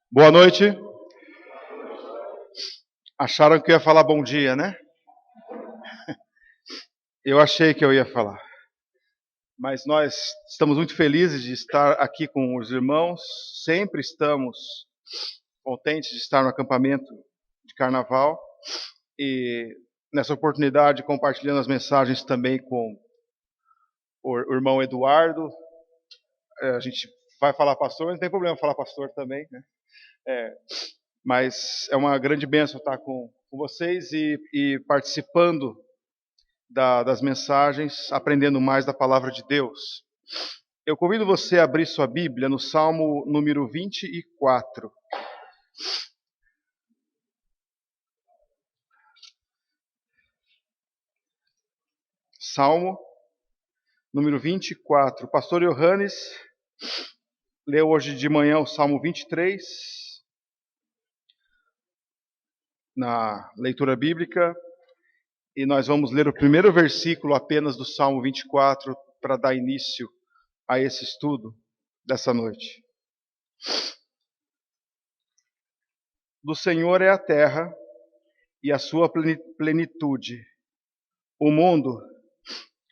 Boa noite. Acharam que eu ia falar bom dia, né? Eu achei que eu ia falar. Mas nós estamos muito felizes de estar aqui com os irmãos. Sempre estamos contentes de estar no acampamento de carnaval. E nessa oportunidade compartilhando as mensagens também com o irmão Eduardo. A gente vai falar pastor, mas não tem problema falar pastor também, né? Mas é uma grande bênção estar com vocês e participando das mensagens, aprendendo mais da palavra de Deus. Eu convido você a abrir sua Bíblia no Salmo número 24. Salmo número 24. O pastor Johannes leu hoje de manhã o Salmo 23 na leitura bíblica. E nós vamos ler o primeiro versículo apenas do Salmo 24 para dar início a esse estudo dessa noite. Do Senhor é a terra e a sua plenitude, o mundo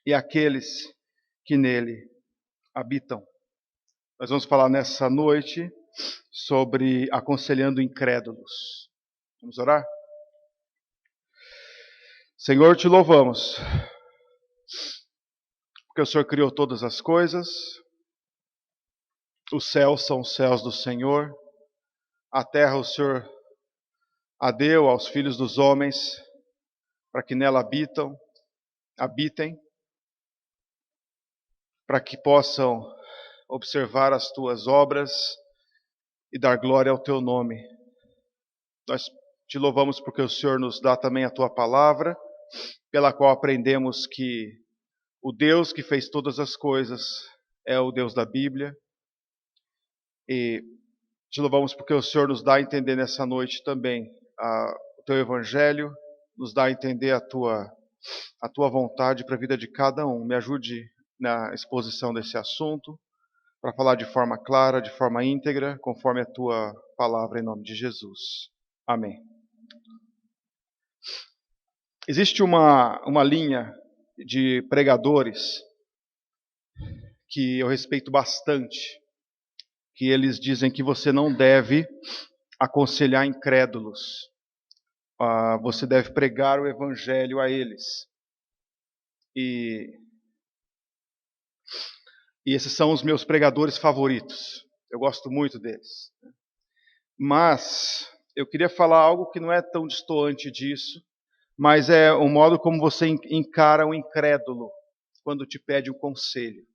e aqueles que nele habitam. Nós vamos falar nessa noite sobre aconselhando incrédulos. Vamos orar? Senhor, te louvamos, porque o Senhor criou todas as coisas, os céus são os céus do Senhor, a terra o Senhor a deu aos filhos dos homens, para que nela habitem, para que possam observar as tuas obras e dar glória ao teu nome. Nós te louvamos porque o Senhor nos dá também a tua palavra, pela qual aprendemos que o Deus que fez todas as coisas é o Deus da Bíblia. E te louvamos porque o Senhor nos dá a entender nessa noite também o teu evangelho, nos dá a entender a tua vontade para a vida de cada um. Me ajude na exposição desse assunto, para falar de forma clara, de forma íntegra, conforme a tua palavra, em nome de Jesus. Amém. Existe uma linha de pregadores que eu respeito bastante, que eles dizem que você não deve aconselhar incrédulos. Você deve pregar o evangelho a eles. E esses são os meus pregadores favoritos. Eu gosto muito deles. Mas eu queria falar algo que não é tão distoante disso, mas é o modo como você encara um incrédulo quando te pede um conselho.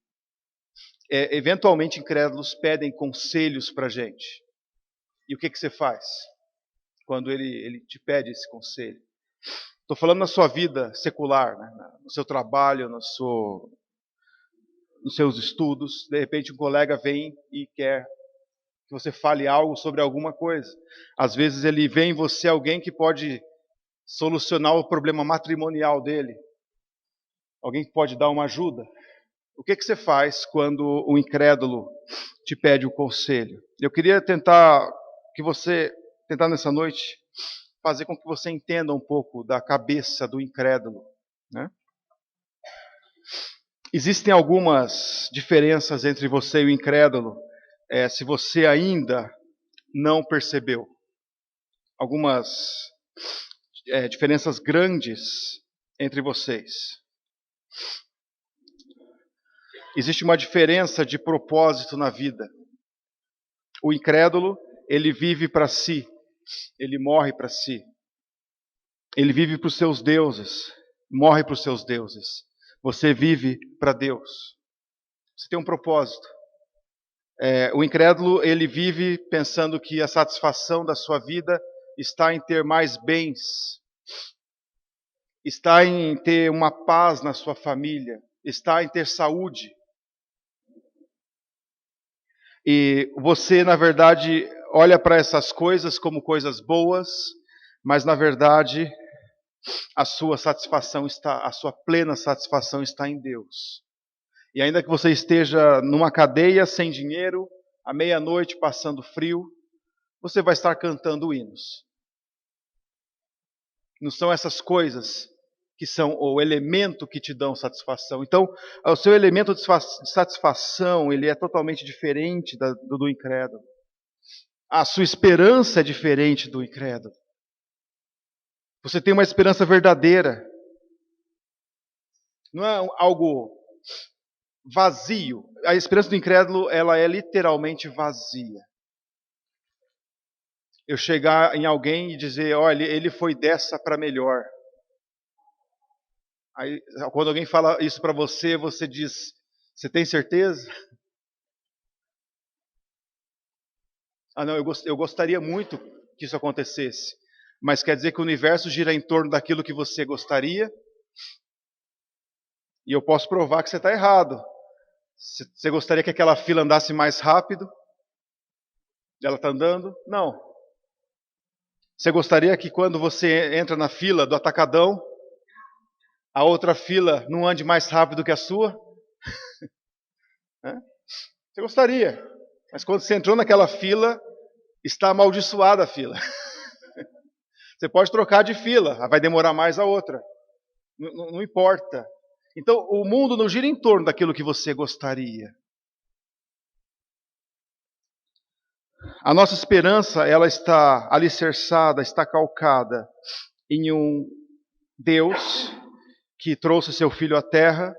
Eventualmente, incrédulos pedem conselhos para a gente. E o que você faz quando ele te pede esse conselho? Estou falando na sua vida secular, né? No seu trabalho, nos seus estudos. De repente, um colega vem e quer que você fale algo sobre alguma coisa. Às vezes, ele vê em você alguém que pode solucionar o problema matrimonial dele. Alguém que pode dar uma ajuda. O que você faz quando o incrédulo te pede um conselho? Eu queria tentar nessa noite fazer com que você entenda um pouco da cabeça do incrédulo, né? Existem algumas diferenças entre você e o incrédulo, se você ainda não percebeu. Algumas diferenças grandes entre vocês. Existe uma diferença de propósito na vida. O incrédulo, ele vive para si, ele morre para si. Ele vive para os seus deuses, morre para os seus deuses. Você vive para Deus. Você tem um propósito. O incrédulo, ele vive pensando que a satisfação da sua vida está em ter mais bens, está em ter uma paz na sua família, está em ter saúde. E você, na verdade, olha para essas coisas como coisas boas, mas na verdade a sua plena satisfação está em Deus. E ainda que você esteja numa cadeia sem dinheiro, à meia-noite passando frio, você vai estar cantando hinos. Não são essas coisas que são o elemento que te dão satisfação. Então, o seu elemento de satisfação, ele é totalmente diferente do incrédulo. A sua esperança é diferente do incrédulo. Você tem uma esperança verdadeira. Não é algo vazio. A esperança do incrédulo, ela é literalmente vazia. Eu chegar em alguém e dizer, olha, ele foi dessa para melhor. Aí, quando alguém fala isso para você, você diz, você tem certeza? Ah, não, eu gostaria muito que isso acontecesse. Mas quer dizer que o universo gira em torno daquilo que você gostaria? E eu posso provar que você está errado. Você gostaria que aquela fila andasse mais rápido? Ela está andando? Não. Você gostaria que quando você entra na fila do atacadão, a outra fila não ande mais rápido que a sua? Você gostaria. Mas quando você entrou naquela fila, está amaldiçoada a fila. Você pode trocar de fila, vai demorar mais a outra. Não importa. Então, o mundo não gira em torno daquilo que você gostaria. A nossa esperança, ela está alicerçada, está calcada em um Deus que trouxe seu filho à terra,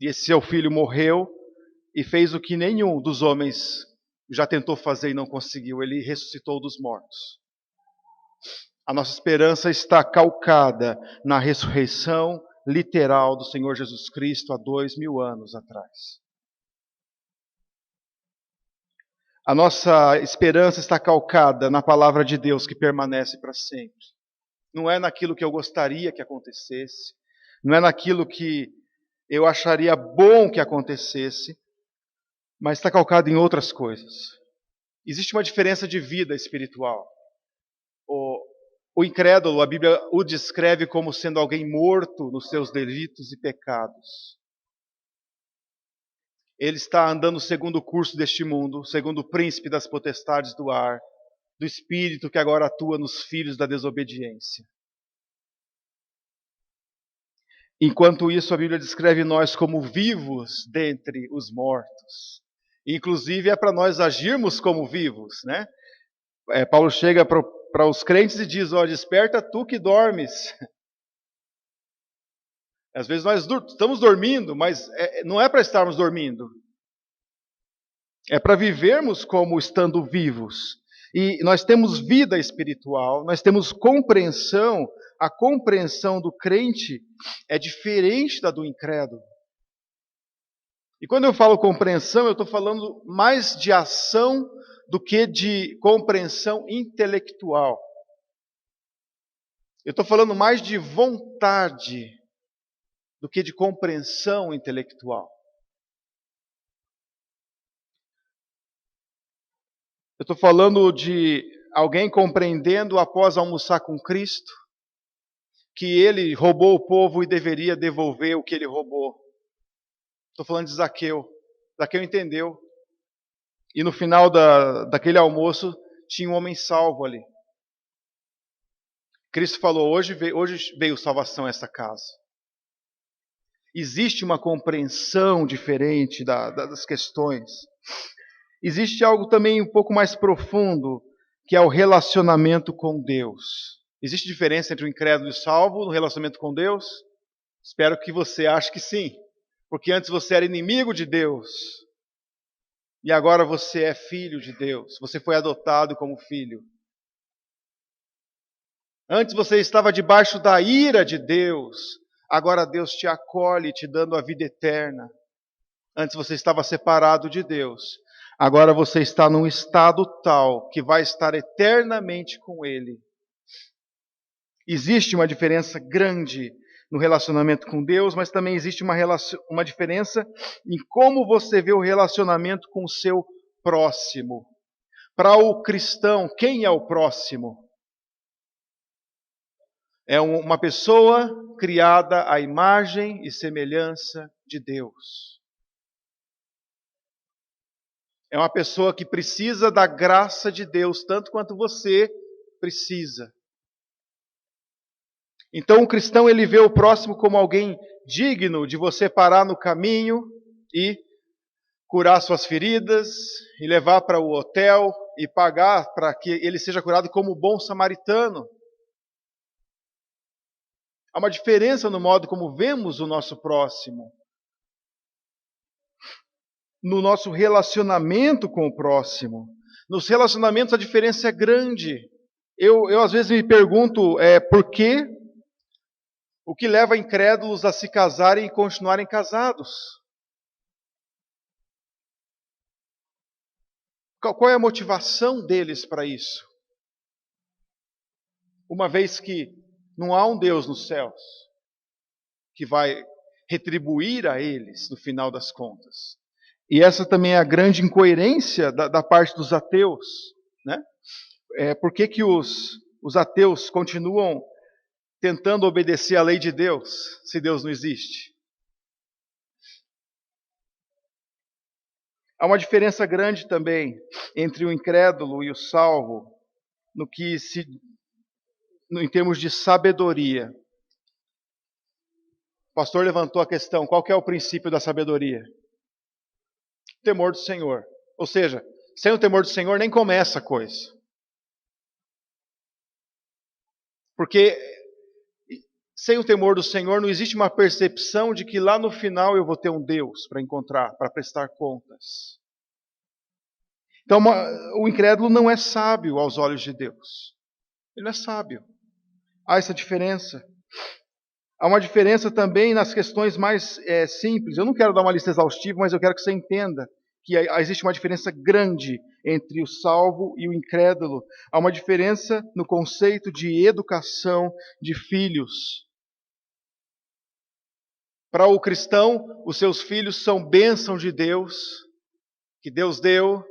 e esse seu filho morreu e fez o que nenhum dos homens já tentou fazer e não conseguiu. Ele ressuscitou dos mortos. A nossa esperança está calcada na ressurreição literal do Senhor Jesus Cristo há 2000 anos atrás. A nossa esperança está calcada na palavra de Deus que permanece para sempre. Não é naquilo que eu gostaria que acontecesse, não é naquilo que eu acharia bom que acontecesse, mas está calcado em outras coisas. Existe uma diferença de vida espiritual. O incrédulo, a Bíblia o descreve como sendo alguém morto nos seus delitos e pecados. Ele está andando segundo o curso deste mundo, segundo o príncipe das potestades do ar, do espírito que agora atua nos filhos da desobediência. Enquanto isso, a Bíblia descreve nós como vivos dentre os mortos. Inclusive é para nós agirmos como vivos, né? Paulo chega para os crentes e diz, ó, desperta tu que dormes. Às vezes nós estamos dormindo, mas não é para estarmos dormindo. É para vivermos como estando vivos. E nós temos vida espiritual, nós temos compreensão. A compreensão do crente é diferente da do incrédulo. E quando eu falo compreensão, eu estou falando mais de ação do que de compreensão intelectual. Eu estou falando mais de vontade do que de compreensão intelectual. Eu estou falando de alguém compreendendo após almoçar com Cristo que ele roubou o povo e deveria devolver o que ele roubou. Estou falando de Zaqueu. Zaqueu entendeu. E no final daquele almoço tinha um homem salvo ali. Cristo falou, hoje veio salvação a essa casa. Existe uma compreensão diferente das questões. Existe algo também um pouco mais profundo, que é o relacionamento com Deus. Existe diferença entre o incrédulo e o salvo no relacionamento com Deus? Espero que você ache que sim. Porque antes você era inimigo de Deus. E agora você é filho de Deus. Você foi adotado como filho. Antes você estava debaixo da ira de Deus. Agora Deus te acolhe, te dando a vida eterna. Antes você estava separado de Deus. Agora você está num estado tal que vai estar eternamente com Ele. Existe uma diferença grande no relacionamento com Deus, mas também existe uma diferença em como você vê o relacionamento com o seu próximo. Para o cristão, quem é o próximo? É uma pessoa criada à imagem e semelhança de Deus. É uma pessoa que precisa da graça de Deus, tanto quanto você precisa. Então o cristão ele vê o próximo como alguém digno de você parar no caminho e curar suas feridas, e levar para o hotel e pagar para que ele seja curado como bom samaritano. Há uma diferença no modo como vemos o nosso próximo. No nosso relacionamento com o próximo. Nos relacionamentos a diferença é grande. Eu às vezes me pergunto por que o que leva incrédulos a se casarem e continuarem casados. Qual é a motivação deles para isso? Uma vez que não há um Deus nos céus que vai retribuir a eles no final das contas. E essa também é a grande incoerência da parte dos ateus. Né? Por que os ateus continuam tentando obedecer à lei de Deus, se Deus não existe? Há uma diferença grande também entre o incrédulo e o salvo em termos de sabedoria. O pastor levantou a questão, qual que é o princípio da sabedoria? O temor do Senhor. Ou seja, sem o temor do Senhor nem começa a coisa. Porque sem o temor do Senhor não existe uma percepção de que lá no final eu vou ter um Deus para encontrar, para prestar contas. Então o incrédulo não é sábio aos olhos de Deus. Ele não é sábio. Há essa diferença. Há uma diferença também nas questões mais simples. Eu não quero dar uma lista exaustiva, mas eu quero que você entenda que existe uma diferença grande entre o salvo e o incrédulo. Há uma diferença no conceito de educação de filhos. Para o cristão, os seus filhos são bênção de Deus, que Deus deu,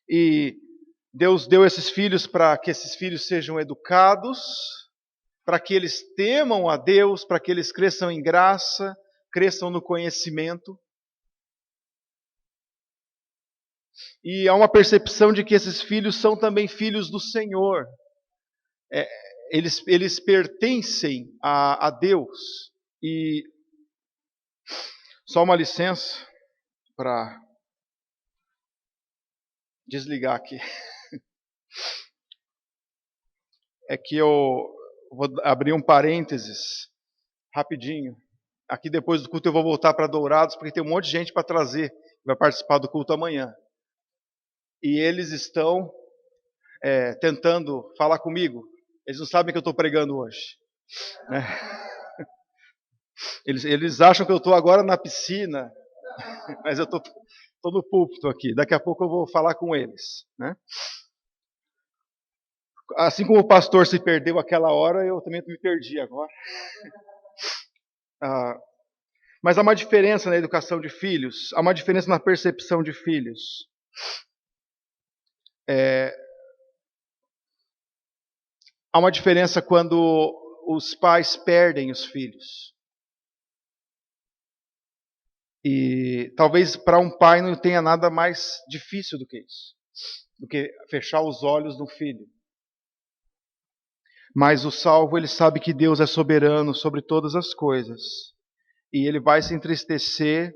e Deus deu esses filhos para que esses filhos sejam educados, para que eles temam a Deus, para que eles cresçam em graça, cresçam no conhecimento. E há uma percepção de que esses filhos são também filhos do Senhor. Eles pertencem a Deus. E só uma licença para desligar aqui. É que eu vou abrir um parênteses rapidinho. Aqui depois do culto eu vou voltar para Dourados, porque tem um monte de gente para trazer, que vai participar do culto amanhã. E eles estão tentando falar comigo. Eles não sabem que eu estou pregando hoje. Né? Eles acham que eu estou agora na piscina, mas eu estou no púlpito aqui. Daqui a pouco eu vou falar com eles. Né? Assim como o pastor se perdeu aquela hora, eu também me perdi agora. Mas há uma diferença na educação de filhos, há uma diferença na percepção de filhos. Há uma diferença quando os pais perdem os filhos. E talvez para um pai não tenha nada mais difícil do que isso, do que fechar os olhos no filho. Mas o salvo, ele sabe que Deus é soberano sobre todas as coisas. E ele vai se entristecer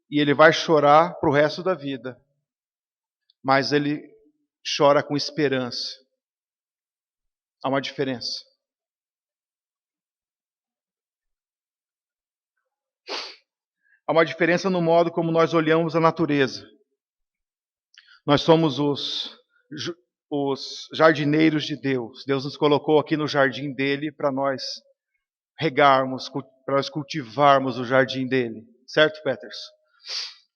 e ele vai chorar para o resto da vida. Mas ele chora com esperança. Há uma diferença. Há uma diferença no modo como nós olhamos a natureza. Nós somos os jardineiros de Deus. Deus nos colocou aqui no jardim dele para nós regarmos, para nós cultivarmos o jardim dele. Certo, Peterson?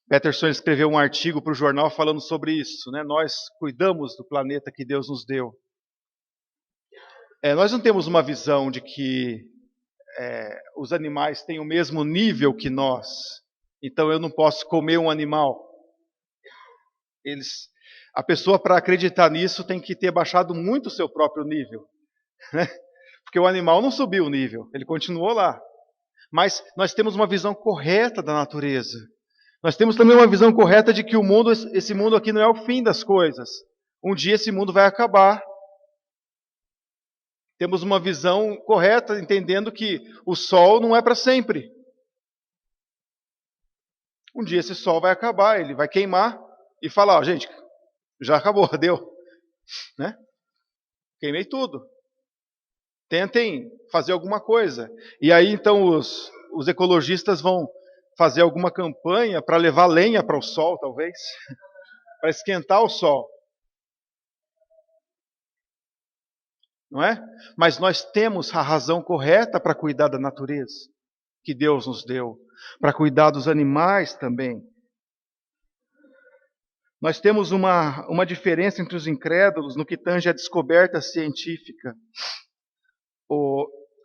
Peterson escreveu um artigo para o jornal falando sobre isso. Né? Nós cuidamos do planeta que Deus nos deu. Nós não temos uma visão de que os animais têm o mesmo nível que nós. Então eu não posso comer um animal. A pessoa, para acreditar nisso, tem que ter baixado muito o seu próprio nível. Né? Porque o animal não subiu o nível, ele continuou lá. Mas nós temos uma visão correta da natureza. Nós temos também uma visão correta de que o mundo, esse mundo aqui não é o fim das coisas. Um dia esse mundo vai acabar. Temos uma visão correta, entendendo que o sol não é para sempre. Um dia esse sol vai acabar, ele vai queimar e falar, ó, gente, já acabou, deu. Né? Queimei tudo. Tentem fazer alguma coisa. E aí então os ecologistas vão fazer alguma campanha para levar lenha para o sol, talvez, para esquentar o sol. Não é? Mas nós temos a razão correta para cuidar da natureza que Deus nos deu, para cuidar dos animais também. Nós temos uma diferença entre os incrédulos no que tange a descoberta científica.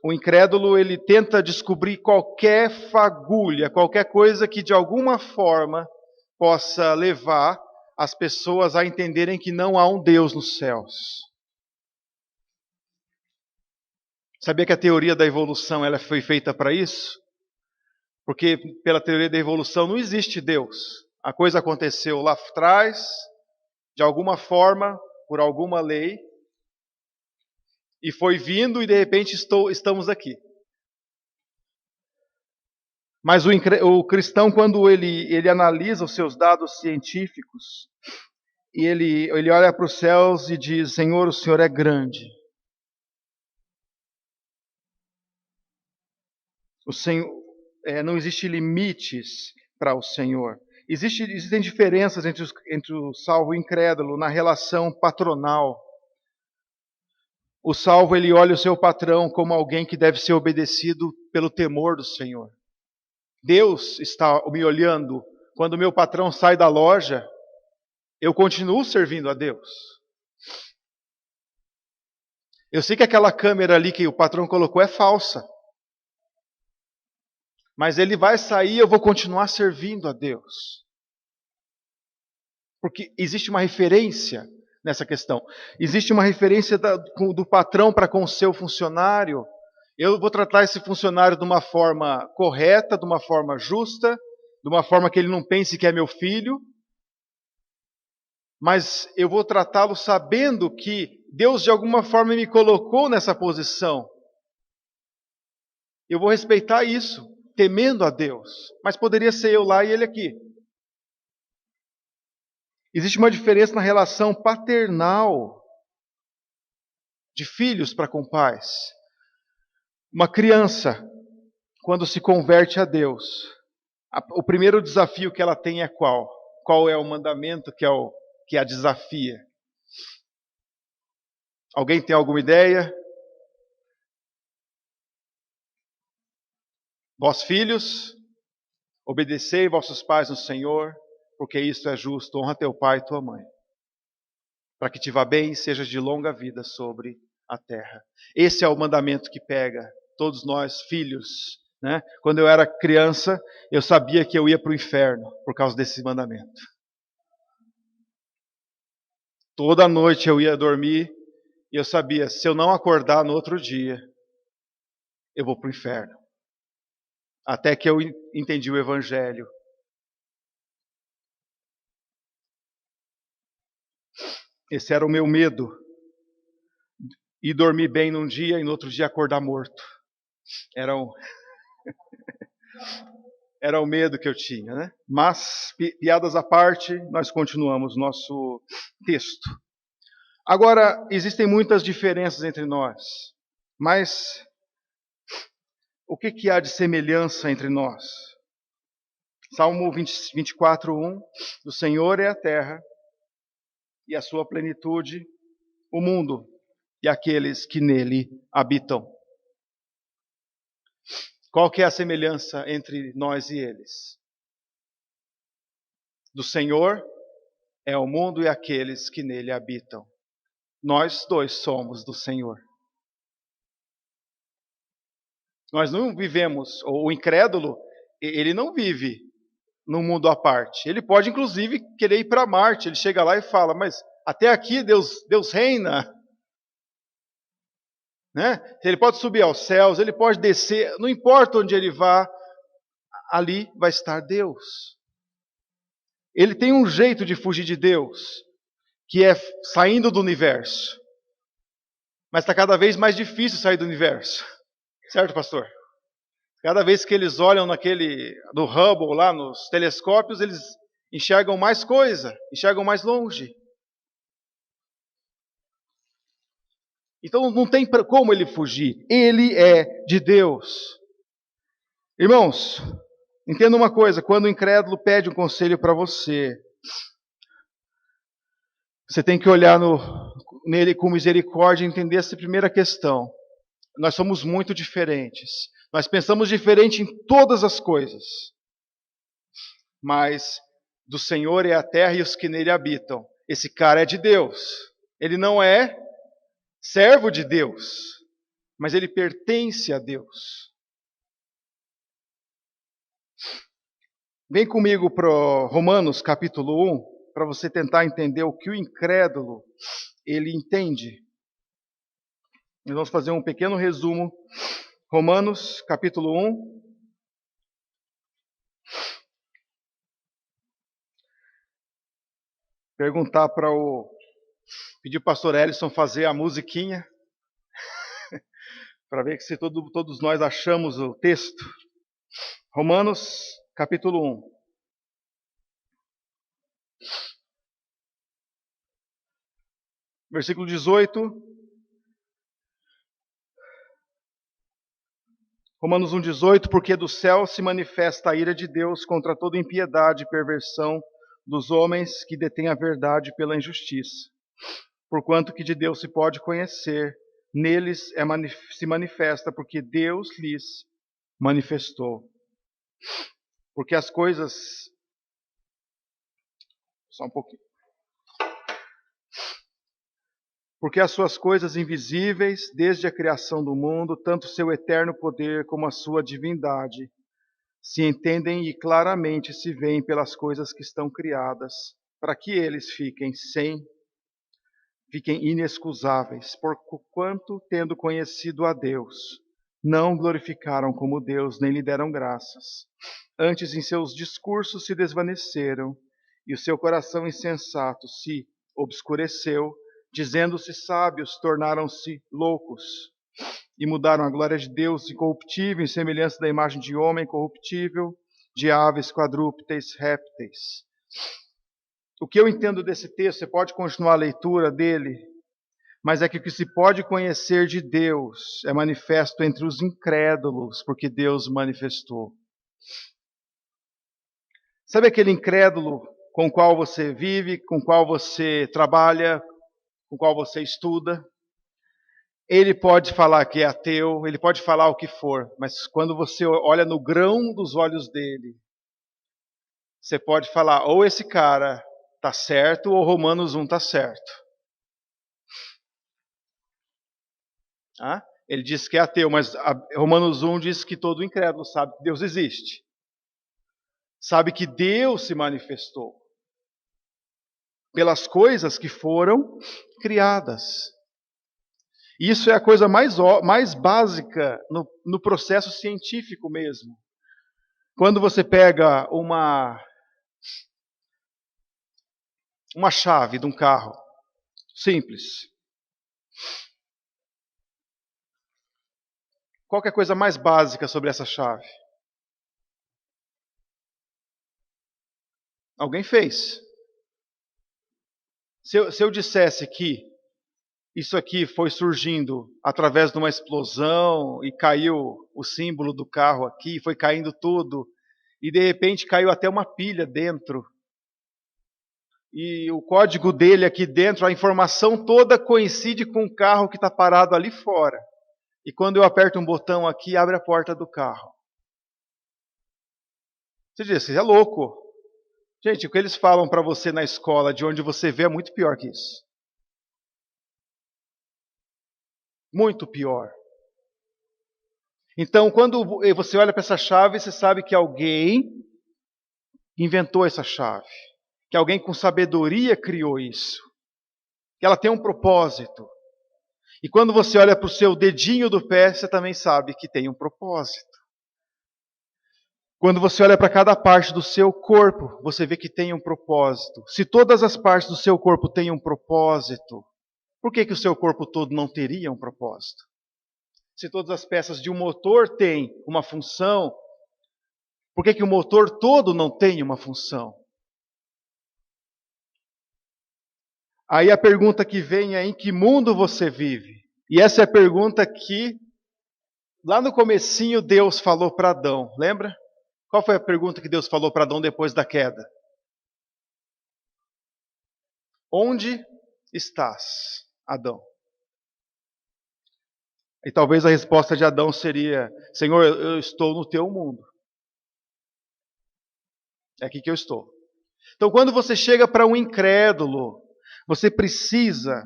O incrédulo, ele tenta descobrir qualquer fagulha, qualquer coisa que de alguma forma possa levar as pessoas a entenderem que não há um Deus nos céus. Sabia que a teoria da evolução ela foi feita para isso? Porque pela teoria da evolução não existe Deus. A coisa aconteceu lá atrás, de alguma forma, por alguma lei, e foi vindo e de repente estamos aqui. Mas o cristão, quando ele analisa os seus dados científicos, e ele olha para os céus e diz, Senhor, o Senhor é grande. O Senhor, não existe limites para o Senhor. Existem diferenças entre o salvo e o incrédulo na relação patronal. O salvo, ele olha o seu patrão como alguém que deve ser obedecido pelo temor do Senhor. Deus está me olhando. Quando o meu patrão sai da loja, eu continuo servindo a Deus. Eu sei que aquela câmera ali que o patrão colocou é falsa. Mas ele vai sair e eu vou continuar servindo a Deus. Porque existe uma referência nessa questão. Existe uma referência do patrão para com o seu funcionário. Eu vou tratar esse funcionário de uma forma correta, de uma forma justa, de uma forma que ele não pense que é meu filho. Mas eu vou tratá-lo sabendo que Deus de alguma forma me colocou nessa posição. Eu vou respeitar isso, temendo a Deus. Mas poderia ser eu lá e ele aqui. Existe uma diferença na relação paternal de filhos para com pais. Uma criança, quando se converte a Deus, o primeiro desafio que ela tem é qual? Qual é o mandamento que a desafia? Alguém tem alguma ideia? Vós filhos, obedecei vossos pais no Senhor, porque isto é justo. Honra teu pai e tua mãe, para que te vá bem e sejas de longa vida sobre a terra. Esse é o mandamento que pega todos nós, filhos. Né? Quando eu era criança, eu sabia que eu ia para o inferno por causa desse mandamento. Toda noite eu ia dormir e eu sabia, se eu não acordar no outro dia, eu vou para o inferno. Até que eu entendi o Evangelho. Esse era o meu medo. E dormir bem num dia e no outro dia acordar morto. Era o medo que eu tinha, né? Mas, piadas à parte, nós continuamos nosso texto. Agora, existem muitas diferenças entre nós. Mas, o que há de semelhança entre nós? Salmo 24:1. Do Senhor é a terra e a sua plenitude, o mundo e aqueles que nele habitam. Qual que é a semelhança entre nós e eles? Do Senhor é o mundo e aqueles que nele habitam. Nós dois somos do Senhor. Nós não vivemos, o incrédulo, ele não vive num mundo à parte. Ele pode, inclusive, querer ir para Marte. Ele chega lá e fala, mas até aqui Deus reina. Né? Ele pode subir aos céus, ele pode descer, não importa onde ele vá, ali vai estar Deus. ele tem um jeito de fugir de Deus, que é saindo do universo. Mas está cada vez mais difícil sair do universo. Certo, pastor? Cada vez que eles olham no Hubble, lá nos telescópios, eles enxergam mais coisa, enxergam mais longe. Então não tem como ele fugir. Ele é de Deus. Irmãos, entenda uma coisa, quando o incrédulo pede um conselho para você, você tem que olhar nele com misericórdia e entender essa primeira questão. Nós somos muito diferentes. Nós pensamos diferente em todas as coisas. Mas do Senhor é a terra e os que nele habitam. Esse cara é de Deus. Ele não é servo de Deus, mas ele pertence a Deus. Vem comigo para Romanos capítulo 1, para você tentar entender o que o incrédulo ele entende. Nós vamos fazer um pequeno resumo. Romanos capítulo 1. Perguntar pedir o pastor Ellison fazer a musiquinha, para ver se todos nós achamos o texto. Romanos capítulo 1. Versículo 18. Romanos 1,18, porque do céu se manifesta a ira de Deus contra toda impiedade e perversão dos homens que detêm a verdade pela injustiça. Porquanto que de Deus se pode conhecer, neles se manifesta, porque Deus lhes manifestou. Porque as coisas... Só um pouquinho. Porque as suas coisas invisíveis, desde a criação do mundo, tanto seu eterno poder como a sua divindade, se entendem e claramente se veem pelas coisas que estão criadas, para que eles fiquem inexcusáveis, porquanto, tendo conhecido a Deus, não glorificaram como Deus, nem lhe deram graças. Antes, em seus discursos se desvaneceram, e o seu coração insensato se obscureceu. Dizendo-se sábios, tornaram-se loucos, e mudaram a glória de Deus incorruptível em semelhança da imagem de homem corruptível, de aves, quadrúpedes, répteis. O que eu entendo desse texto, você pode continuar a leitura dele, mas é que o que se pode conhecer de Deus é manifesto entre os incrédulos, porque Deus manifestou. Sabe aquele incrédulo com o qual você vive, com o qual você trabalha, com o qual você estuda? Ele pode falar que é ateu, ele pode falar o que for, mas quando você olha no grão dos olhos dele, você pode falar, ou esse cara está certo, ou Romanos 1 está certo. Ele diz que é ateu, mas Romanos 1 diz que todo incrédulo sabe que Deus existe. Sabe que Deus se manifestou pelas coisas que foram criadas. Isso é a coisa mais básica no processo científico mesmo. Quando você pega uma chave de um carro, simples. Qual que é a coisa mais básica sobre essa chave? Alguém fez. Se eu dissesse que isso aqui foi surgindo através de uma explosão e caiu o símbolo do carro aqui, foi caindo tudo, e de repente caiu até uma pilha dentro, e o código dele aqui dentro, a informação toda coincide com o carro que está parado ali fora. E quando eu aperto um botão aqui, abre a porta do carro. Você diz, você é louco. Gente, o que eles falam para você na escola, de onde você vê, é muito pior que isso. Muito pior. Então, quando você olha para essa chave, você sabe que alguém inventou essa chave. Que alguém com sabedoria criou isso. Que ela tem um propósito. E quando você olha para o seu dedinho do pé, você também sabe que tem um propósito. Quando você olha para cada parte do seu corpo, você vê que tem um propósito. Se todas as partes do seu corpo têm um propósito, por que o seu corpo todo não teria um propósito? Se todas as peças de um motor têm uma função, por que o motor todo não tem uma função? Aí a pergunta que vem é: em que mundo você vive? E essa é a pergunta que, lá no comecinho, Deus falou para Adão. Lembra? Qual foi a pergunta que Deus falou para Adão depois da queda? Onde estás, Adão? E talvez a resposta de Adão seria: Senhor, eu estou no teu mundo. É aqui que eu estou. Então, quando você chega para um incrédulo, você precisa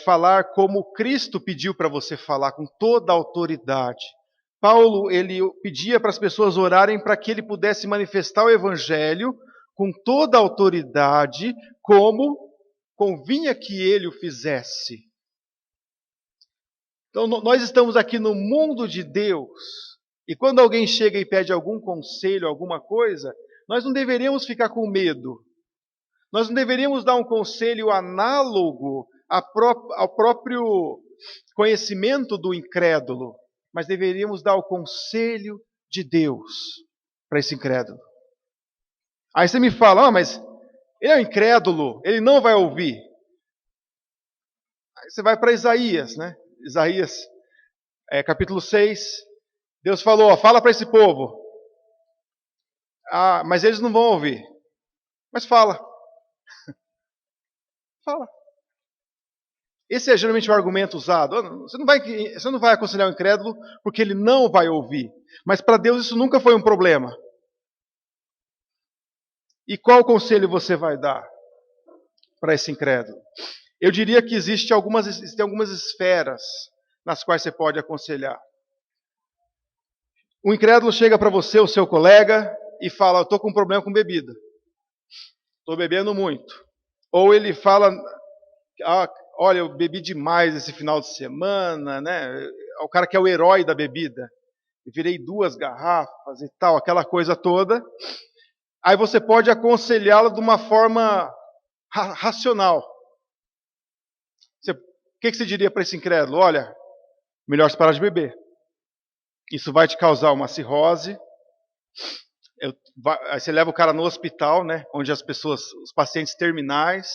falar como Cristo pediu para você falar, com toda a autoridade. Paulo, ele pedia para as pessoas orarem para que ele pudesse manifestar o Evangelho com toda a autoridade, como convinha que ele o fizesse. Então, nós estamos aqui no mundo de Deus, e quando alguém chega e pede algum conselho, alguma coisa, nós não deveríamos ficar com medo. Nós não deveríamos dar um conselho análogo ao próprio conhecimento do incrédulo, mas deveríamos dar o conselho de Deus para esse incrédulo. Aí você me fala: mas ele é um incrédulo, ele não vai ouvir. Aí você vai para Isaías, né? Isaías, capítulo 6, Deus falou: fala para esse povo. Ah, mas eles não vão ouvir. Mas fala. Fala. Esse é geralmente o argumento usado. Você não vai aconselhar o incrédulo porque ele não vai ouvir. Mas para Deus isso nunca foi um problema. E qual conselho você vai dar para esse incrédulo? Eu diria que existem algumas esferas nas quais você pode aconselhar. O incrédulo chega para você, o seu colega, e fala: eu estou com um problema com bebida. Estou bebendo muito. Ou ele fala: olha, eu bebi demais esse final de semana, né? O cara que é o herói da bebida. Eu virei 2 garrafas e tal, aquela coisa toda. Aí você pode aconselhá-lo de uma forma racional. O que você diria para esse incrédulo? Olha, melhor você parar de beber. Isso vai te causar uma cirrose. Aí você leva o cara no hospital, né? Onde os pacientes terminais.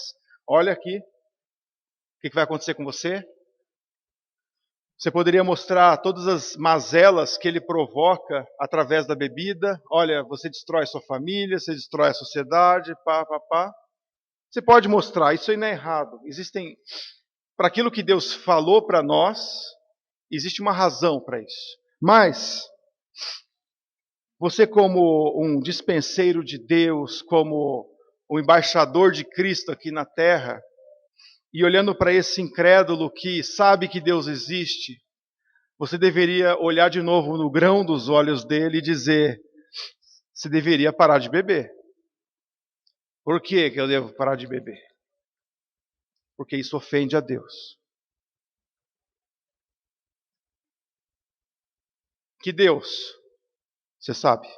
Olha aqui. O que vai acontecer com você? Você poderia mostrar todas as mazelas que ele provoca através da bebida. Olha, você destrói sua família, você destrói a sociedade, pá. Você pode mostrar, isso aí não é errado. Para aquilo que Deus falou para nós, existe uma razão para isso. Mas, você como um dispenseiro de Deus, como um embaixador de Cristo aqui na terra, e olhando para esse incrédulo que sabe que Deus existe, você deveria olhar de novo no grão dos olhos dele e dizer: você deveria parar de beber. Por que eu devo parar de beber? Porque isso ofende a Deus. Que Deus? Você sabe.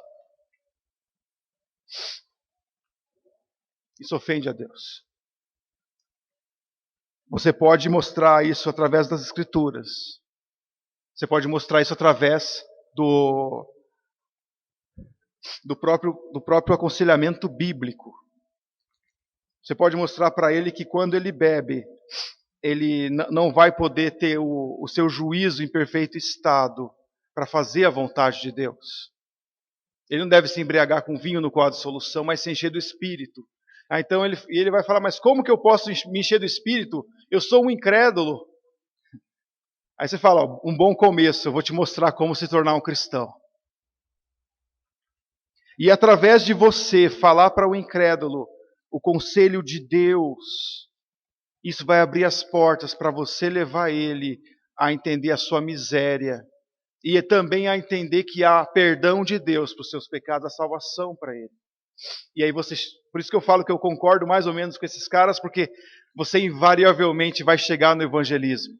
Isso ofende a Deus. Você pode mostrar isso através das Escrituras. Você pode mostrar isso através do próprio aconselhamento bíblico. Você pode mostrar para ele que quando ele bebe, ele não vai poder ter o seu juízo em perfeito estado para fazer a vontade de Deus. Ele não deve se embriagar com vinho no qual há dissolução, mas se encher do Espírito. Então ele vai falar: mas como que eu posso me encher do Espírito? Eu sou um incrédulo. Aí você fala: um bom começo, eu vou te mostrar como se tornar um cristão. E através de você falar para o incrédulo o conselho de Deus, isso vai abrir as portas para você levar ele a entender a sua miséria. E também a entender que há perdão de Deus para os seus pecados, a salvação para ele. E aí por isso que eu falo que eu concordo mais ou menos com esses caras, porque você invariavelmente vai chegar no evangelismo.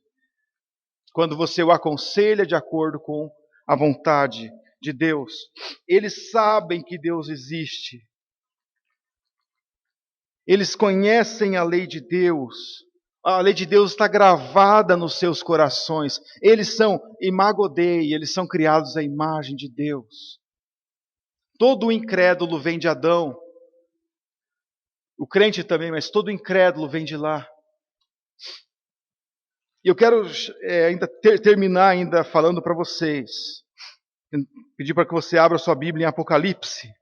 Quando você o aconselha de acordo com a vontade de Deus. Eles sabem que Deus existe. Eles conhecem a lei de Deus. A lei de Deus está gravada nos seus corações. Eles são imago Dei, eles são criados à imagem de Deus. Todo incrédulo vem de Adão. O crente também, mas todo incrédulo vem de lá. E eu quero ainda terminar ainda falando para vocês. Pedir para que você abra sua Bíblia em Apocalipse.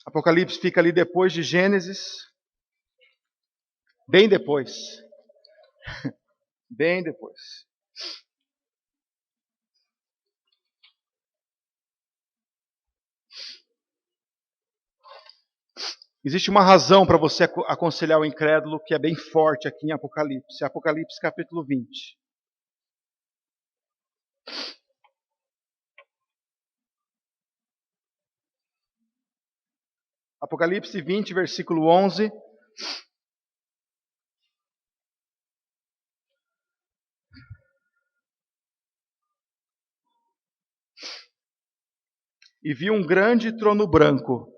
Apocalipse fica ali depois de Gênesis. Bem depois. Bem depois. Existe uma razão para você aconselhar o incrédulo que é bem forte aqui em Apocalipse. Apocalipse capítulo 20. Apocalipse 20, versículo 11. E vi um grande trono branco,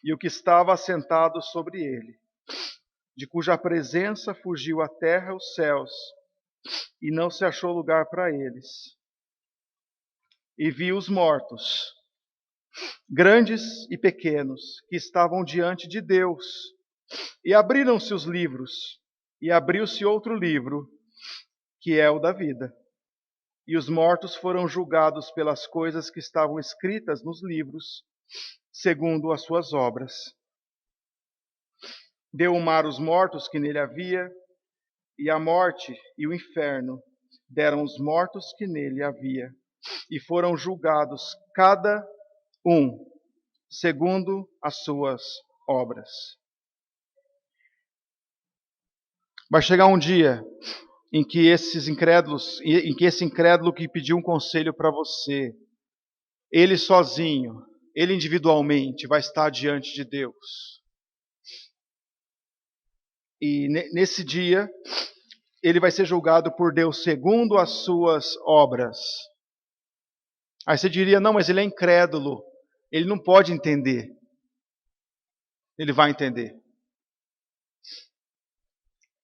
e o que estava assentado sobre ele, de cuja presença fugiu a terra e os céus, e não se achou lugar para eles. E vi os mortos, grandes e pequenos, que estavam diante de Deus, e abriram-se os livros, e abriu-se outro livro, que é o da vida. E os mortos foram julgados pelas coisas que estavam escritas nos livros, segundo as suas obras. Deu o mar os mortos que nele havia, e a morte e o inferno deram os mortos que nele havia, e foram julgados cada um segundo as suas obras. Vai chegar um dia em que esse incrédulo que pediu um conselho para você, ele sozinho, ele individualmente vai estar diante de Deus. E nesse dia, ele vai ser julgado por Deus segundo as suas obras. Aí você diria, não, mas ele é incrédulo, ele não pode entender. Ele vai entender.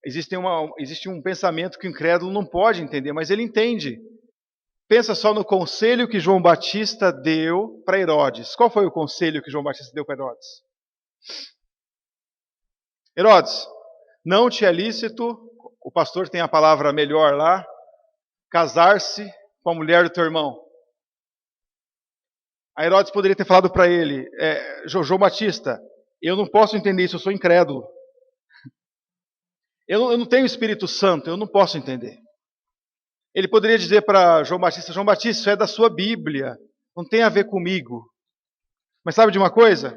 Existe um pensamento que o incrédulo não pode entender, mas ele entende. Pensa só no conselho que João Batista deu para Herodes. Qual foi o conselho que João Batista deu para Herodes? Herodes, não te é lícito, o pastor tem a palavra melhor lá, casar-se com a mulher do teu irmão. A Herodes poderia ter falado para ele, João Batista, eu não posso entender isso, eu sou incrédulo. Eu não tenho Espírito Santo, eu não posso entender. Ele poderia dizer para João Batista, isso é da sua Bíblia, não tem a ver comigo. Mas sabe de uma coisa?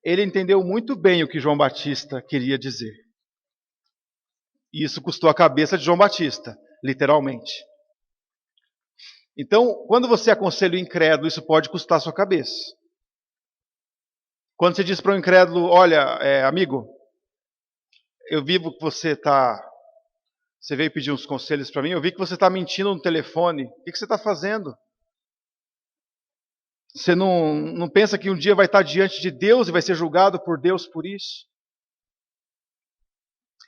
Ele entendeu muito bem o que João Batista queria dizer. E isso custou a cabeça de João Batista, literalmente. Então, quando você aconselha o incrédulo, isso pode custar a sua cabeça. Quando você diz para o incrédulo, olha, amigo, eu vi que você veio pedir uns conselhos para mim, eu vi que você está mentindo no telefone. O que você está fazendo? Você não pensa que um dia vai estar diante de Deus e vai ser julgado por Deus por isso?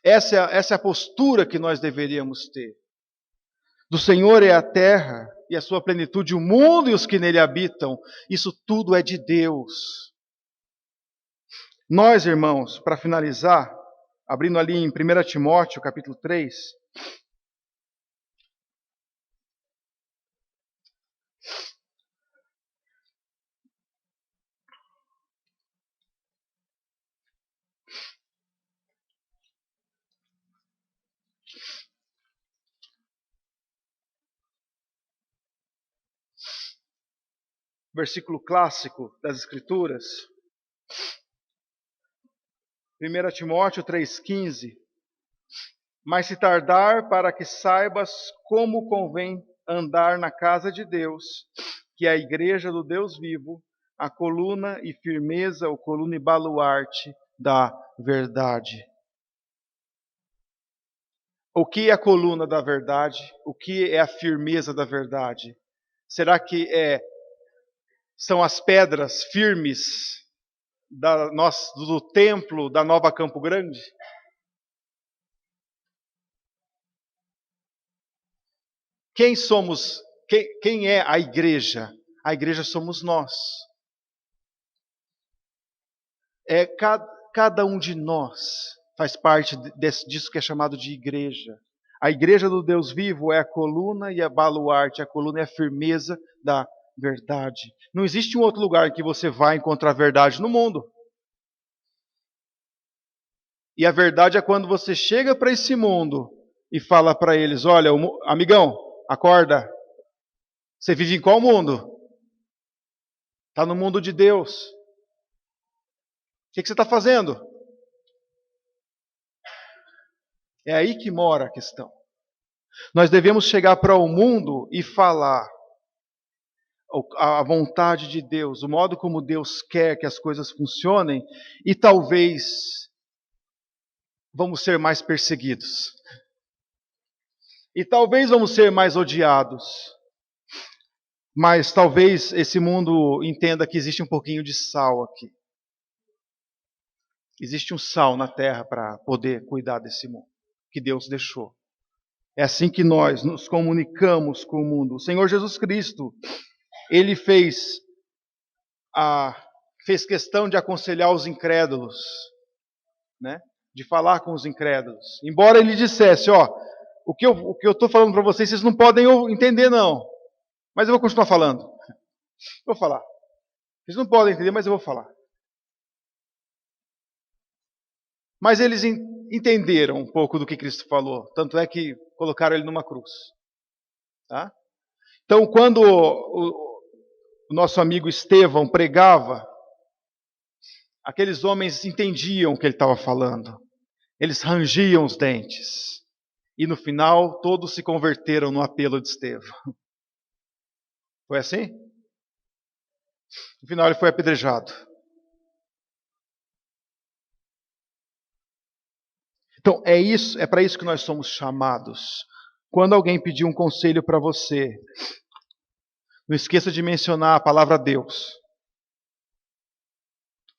Essa é a postura que nós deveríamos ter. Do Senhor é a terra e a sua plenitude, o mundo e os que nele habitam. Isso tudo é de Deus. Nós, irmãos, para finalizar, abrindo ali em 1 Timóteo, capítulo 3. Versículo clássico das Escrituras. 1 Timóteo 3,15. Mas se tardar para que saibas como convém andar na casa de Deus, que é a igreja do Deus vivo, a coluna e firmeza, ou coluna e baluarte da verdade. O que é a coluna da verdade? O que é a firmeza da verdade? Será que são as pedras firmes do templo da Nova Campo Grande? Quem somos? Quem é a igreja? A igreja somos nós. Cada um de nós faz parte disso que é chamado de igreja. A igreja do Deus vivo é a coluna e a baluarte. A coluna é a firmeza da verdade. Não existe um outro lugar em que você vai encontrar verdade no mundo. E a verdade é quando você chega para esse mundo e fala para eles: olha, amigão, acorda. Você vive em qual mundo? Está no mundo de Deus. O que você está fazendo? É aí que mora a questão. Nós devemos chegar para o mundo e falar a vontade de Deus, o modo como Deus quer que as coisas funcionem, e talvez vamos ser mais perseguidos. E talvez vamos ser mais odiados. Mas talvez esse mundo entenda que existe um pouquinho de sal aqui. Existe um sal na terra para poder cuidar desse mundo que Deus deixou. É assim que nós nos comunicamos com o mundo. O Senhor Jesus Cristo, Ele fez questão de aconselhar os incrédulos, né? De falar com os incrédulos. Embora Ele dissesse, o que eu estou falando para vocês não podem entender não. Mas eu vou continuar falando. Vou falar. Vocês não podem entender, mas eu vou falar. Mas eles entenderam um pouco do que Cristo falou. Tanto é que colocaram ele numa cruz. Tá? Então, quando o nosso amigo Estevão pregava, aqueles homens entendiam o que ele estava falando. Eles rangiam os dentes. E no final, todos se converteram no apelo de Estevão. Foi assim? No final, ele foi apedrejado. Então, é para isso que nós somos chamados. Quando alguém pedir um conselho para você, não esqueça de mencionar a palavra Deus.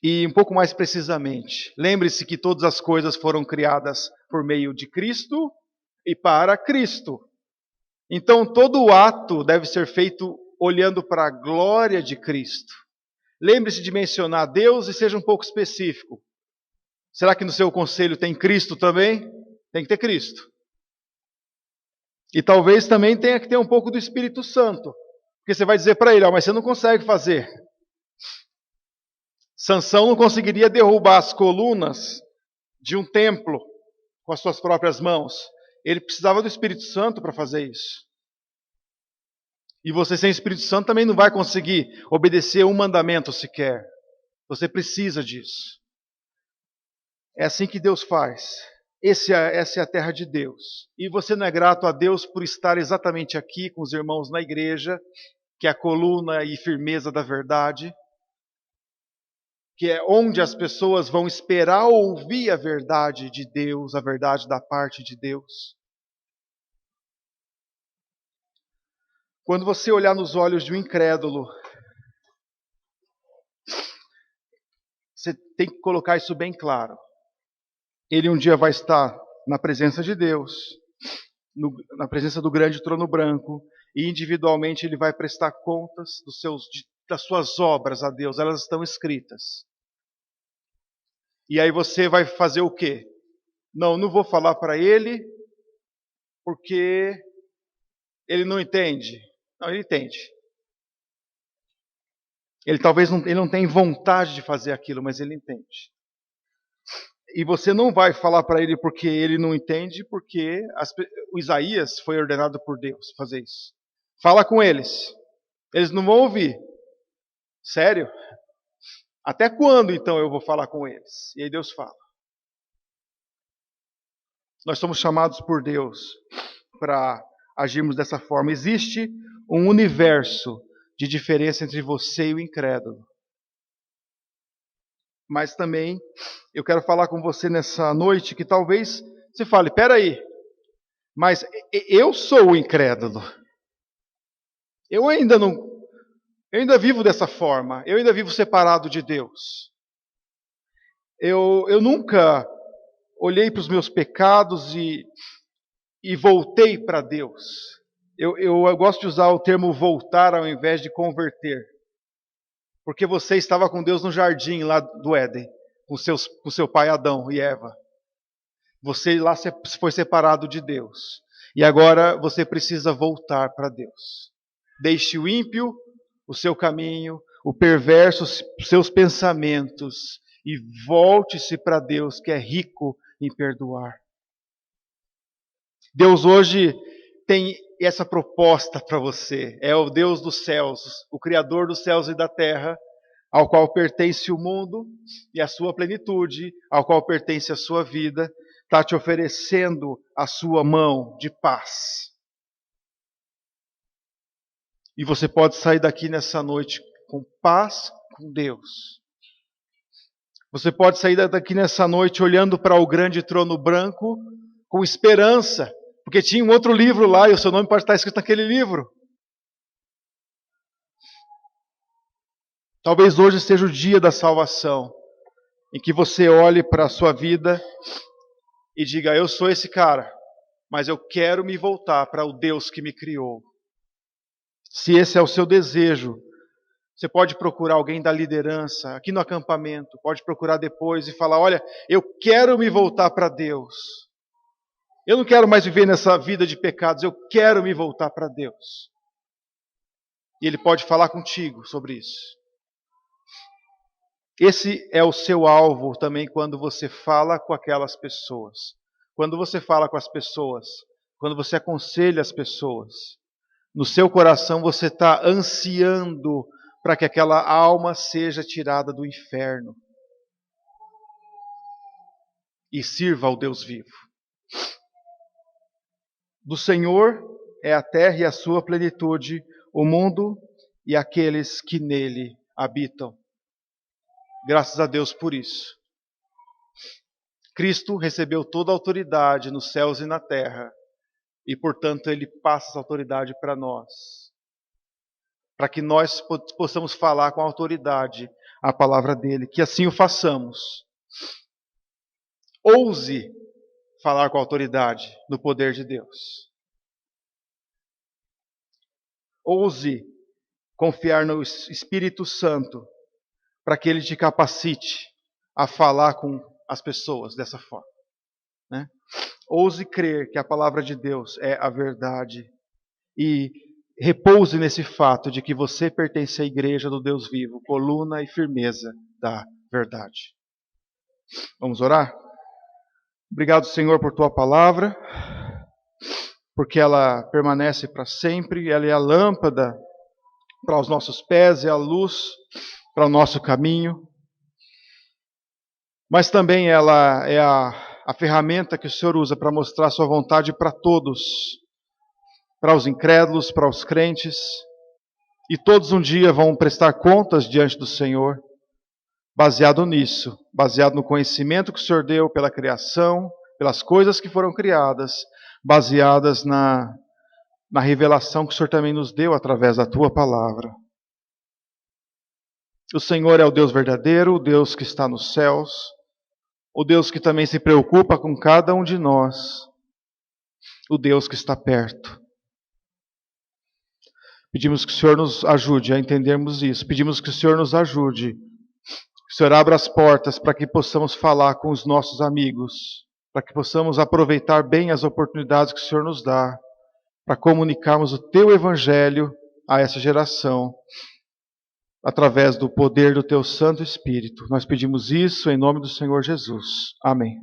E um pouco mais precisamente, lembre-se que todas as coisas foram criadas por meio de Cristo e para Cristo. Então, todo o ato deve ser feito olhando para a glória de Cristo. Lembre-se de mencionar Deus e seja um pouco específico. Será que no seu conselho tem Cristo também? Tem que ter Cristo. E talvez também tenha que ter um pouco do Espírito Santo. Porque você vai dizer para ele, mas você não consegue fazer. Sansão não conseguiria derrubar as colunas de um templo com as suas próprias mãos. Ele precisava do Espírito Santo para fazer isso. E você sem Espírito Santo também não vai conseguir obedecer um mandamento sequer. Você precisa disso. É assim que Deus faz. Essa é a terra de Deus. E você não é grato a Deus por estar exatamente aqui com os irmãos na igreja, que é a coluna e firmeza da verdade, que é onde as pessoas vão esperar ouvir a verdade de Deus, a verdade da parte de Deus. Quando você olhar nos olhos de um incrédulo, você tem que colocar isso bem claro. Ele um dia vai estar na presença de Deus, na presença do grande trono branco, e individualmente ele vai prestar contas das suas obras a Deus, elas estão escritas. E aí você vai fazer o quê? Não vou falar para ele, porque ele não entende. Não, ele entende. Ele talvez ele não tenha vontade de fazer aquilo, mas ele entende. E você não vai falar para ele porque ele não entende, porque o Isaías foi ordenado por Deus fazer isso. Fala com eles. Eles não vão ouvir. Sério? Até quando então eu vou falar com eles? E aí Deus fala. Nós somos chamados por Deus para agirmos dessa forma. Existe um universo de diferença entre você e o incrédulo. Mas também eu quero falar com você nessa noite que talvez você fale, peraí, mas eu sou o incrédulo. Eu ainda vivo dessa forma, eu ainda vivo separado de Deus. Eu nunca olhei para os meus pecados e voltei para Deus. Eu gosto de usar o termo voltar ao invés de converter. Porque você estava com Deus no jardim lá do Éden, com seu pai Adão e Eva. Você lá foi separado de Deus. E agora você precisa voltar para Deus. Deixe o ímpio, o seu caminho, o perverso, os seus pensamentos, e volte-se para Deus, que é rico em perdoar. Deus hoje tem essa proposta para você. É o Deus dos céus, o Criador dos céus e da terra, ao qual pertence o mundo e a sua plenitude, ao qual pertence a sua vida, está te oferecendo a sua mão de paz. E você pode sair daqui nessa noite com paz com Deus. Você pode sair daqui nessa noite olhando para o grande trono branco com esperança, porque tinha um outro livro lá e o seu nome pode estar escrito naquele livro. Talvez hoje seja o dia da salvação, em que você olhe para a sua vida e diga: eu sou esse cara, mas eu quero me voltar para o Deus que me criou. Se esse é o seu desejo, você pode procurar alguém da liderança, aqui no acampamento, pode procurar depois e falar: olha, eu quero me voltar para Deus. Eu não quero mais viver nessa vida de pecados, eu quero me voltar para Deus. E Ele pode falar contigo sobre isso. Esse é o seu alvo também quando você fala com aquelas pessoas. Quando você fala com as pessoas, quando você aconselha as pessoas, no seu coração você está ansiando para que aquela alma seja tirada do inferno e sirva ao Deus vivo. Do Senhor é a terra e a sua plenitude, o mundo e aqueles que nele habitam. Graças a Deus por isso. Cristo recebeu toda a autoridade nos céus e na terra, e portanto Ele passa essa autoridade para nós, para que nós possamos falar com autoridade a palavra dEle, que assim o façamos. Ouse falar com autoridade no poder de Deus. Ouse confiar no Espírito Santo para que Ele te capacite a falar com as pessoas dessa forma. Né? Ouse crer que a palavra de Deus é a verdade e repouse nesse fato de que você pertence à igreja do Deus vivo, coluna e firmeza da verdade. Vamos orar? Obrigado, Senhor, por Tua palavra, porque ela permanece para sempre, ela é a lâmpada para os nossos pés, é a luz para o nosso caminho, mas também ela é a ferramenta que o Senhor usa para mostrar a Sua vontade para todos, para os incrédulos, para os crentes, e todos um dia vão prestar contas diante do Senhor, baseado nisso, baseado no conhecimento que o Senhor deu pela criação, pelas coisas que foram criadas, baseadas na revelação que o Senhor também nos deu através da Tua palavra. O Senhor é o Deus verdadeiro, o Deus que está nos céus, o Deus que também se preocupa com cada um de nós, o Deus que está perto. Pedimos que o Senhor nos ajude a entendermos isso, pedimos que o Senhor nos ajude, que o Senhor abra as portas para que possamos falar com os nossos amigos, para que possamos aproveitar bem as oportunidades que o Senhor nos dá, para comunicarmos o Teu Evangelho a essa geração, através do poder do Teu Santo Espírito. Nós pedimos isso em nome do Senhor Jesus. Amém.